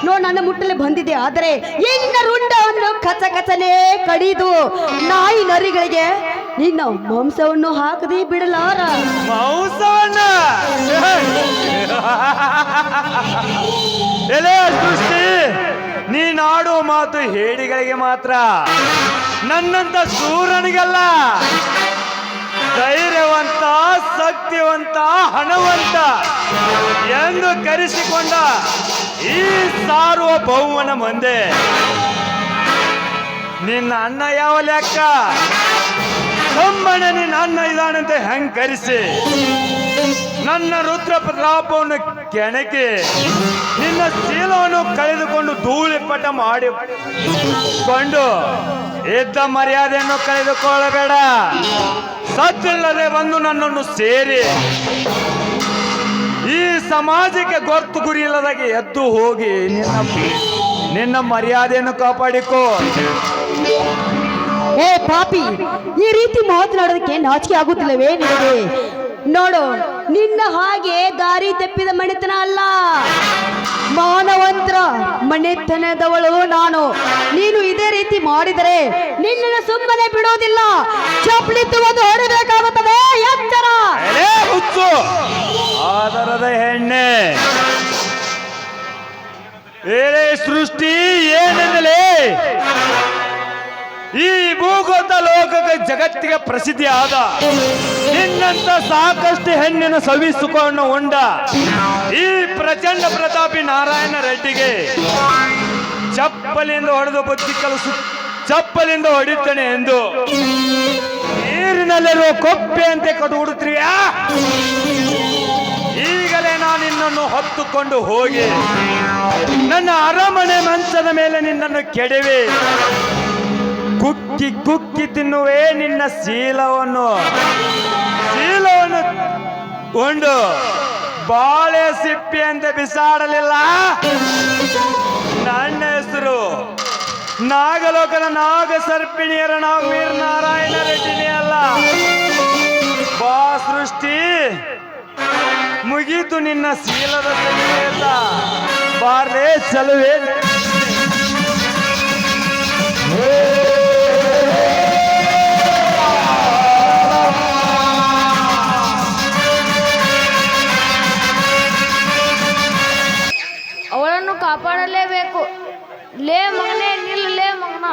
ನೋಡು, ನನ್ನ ಮುಟ್ಟಲೆ ಬಂದಿದೆ. ಆದರೆ ನಿನ್ನ ರುಂಡವನ್ನು ಕಚಕಚನೆ ಕಡಿದು ನಾಯಿ ನರಿಗಳಿಗೆ ನಿನ್ನ ಮಾಂಸವನ್ನು ಹಾಕದೆ ಬಿಡಲಾರ. ಮಾಂಸವನ್ನ ಎಲೆ ಸೃಷ್ಟಿ, ನೀನಾಡುವ ಮಾತು ಹೇಡಿಗಳಿಗೆ ಮಾತ್ರ, ನನ್ನಂತ ಸೂರನಿಗಲ್ಲ. ಧೈರ್ಯವಂತ, ಶಕ್ತಿವಂತ, ಹಣವಂತ ಎಂದು ಕರೆಸಿಕೊಂಡ ಈ ಸಾರ್ವಭೌಮನ ಮುಂದೆ ನಿನ್ನ ಅಣ್ಣ ಯಾವ ಲೆಕ್ಕ? ಕಂಬಣ ನಿನ್ನ ಅಣ್ಣ ಇದಾನಂತೆ ಹೆಂಗ್ ಕರೆಸಿ ನನ್ನ ರುದ್ರ ಪ್ರತಾಪವನ್ನು ಕೆಣಕಿ ನಿನ್ನ ಶೀಲವನ್ನು ಕಳೆದುಕೊಂಡು ಧೂಳಿಪಟ ಮಾಡಿಕೊಂಡು ಇದ್ದ ಮರ್ಯಾದೆಯನ್ನು ಕಳೆದುಕೊಳ್ಳಬೇಡ. ಸತ್ತಿಲ್ಲದೆ ಬಂದು ನನ್ನನ್ನು ಸೇರಿ ಈ ಸಮಾಜಕ್ಕೆ ಗೊತ್ತು ಗುರಿ ಇಲ್ಲದಾಗೆ ಎದ್ದು ಹೋಗಿ ನಿನ್ನ ಮರ್ಯಾದೆಯನ್ನು ಕಾಪಾಡಿಕೋ. ಏ ಪಾಪಿ, ಈ ರೀತಿ ಮಾತನಾಡೋದಕ್ಕೆ ನಾಚಿಕೆ ಆಗುತ್ತಿಲ್ಲವೇ ನಿನಗೆ? ನೋಡು, ನಿನ್ನ ಹಾಗೆ ದಾರಿ ತಪ್ಪಿದ ಮನೆತನ ಅಲ್ಲ, ಮಾನವಂತರ ಮನೆತನದವಳು ನಾನು. ನೀನು ಇದೇ ರೀತಿ ಮಾಡಿದರೆ ನಿನ್ನನ್ನು ಸುಮ್ಮನೆ ಬಿಡೋದಿಲ್ಲ. ಚಪ್ಪಲಿ ತಗೊಂಡು ಹೊರಬೇಕಾಗುತ್ತದೆ. ಎಚ್ಚರ. ಹುಚ್ಚು ಆದರದ ಹೆಣ್ಣೆ, ಏನೇ ಸೃಷ್ಟಿ ಏನೆಂದಲೇ ಈ ಭೂಗೋತ ಲೋಕಕ್ಕೆ ಜಗತ್ತಿಗೆ ಪ್ರಸಿದ್ಧಿ ಆದ ನಿನ್ನಂತ ಸಾಕಷ್ಟು ಹೆಣ್ಣಿನ ಸವಿಸುಖವನ್ನು ಉಂಡ ಈ ಪ್ರಚಂಡ ಪ್ರತಾಪಿ ನಾರಾಯಣ ರೆಡ್ಡಿಗೆ ಚಪ್ಪಲಿಂದ ಹೊಡೆದು ಬುದ್ಧಿ ಕಲಿಸು, ಚಪ್ಪಲಿಂದ ಹೊಡಿತಾನೆ ಎಂದು ನೀರಿನಲ್ಲಿರುವ ಕೊಪ್ಪೆ ಅಂತೆ ಕಡುಹುಡುತ್ತೀಯಾ? ಈಗಲೇ ನಾನು ನಿನ್ನನ್ನು ಹೊತ್ತುಕೊಂಡು ಹೋಗಿ ನನ್ನ ಅರಮನೆ ಮಂಚದ ಮೇಲೆ ನಿನ್ನನ್ನು ಕೆಡವಿ ಕುಕ್ಕಿ ಕುಕ್ಕಿ ತಿನ್ನುವೆ. ನಿನ್ನ ಶೀಲವನ್ನು ಕೊಂಡು ಬಾಳೆ ಸಿಪ್ಪಿ ಅಂತ ಬಿಸಾಡಲಿಲ್ಲ. ನನ್ನ ಹೆಸರು ನಾಗಲೋಕದ ನಾಗ ಸರ್ಪಿಣಿಯರ ವೀರ ನಾರಾಯಣ ರೆಡ್ಡಿನೇ ಅಲ್ಲ. ಬಾ ಸೃಷ್ಟಿ, ಮುಗೀತು ನಿನ್ನ ಶೀಲದ ಸಂಗೀತ. ಬಾರ್ಲೆ ಚಲುವೆ. ಅವಳನ್ನು ಕಾಪಾಡಲೇಬೇಕು. ಲೇ ಮಗನೇ, ನಿಲ್ಲ ಲೇ ಮಗನ.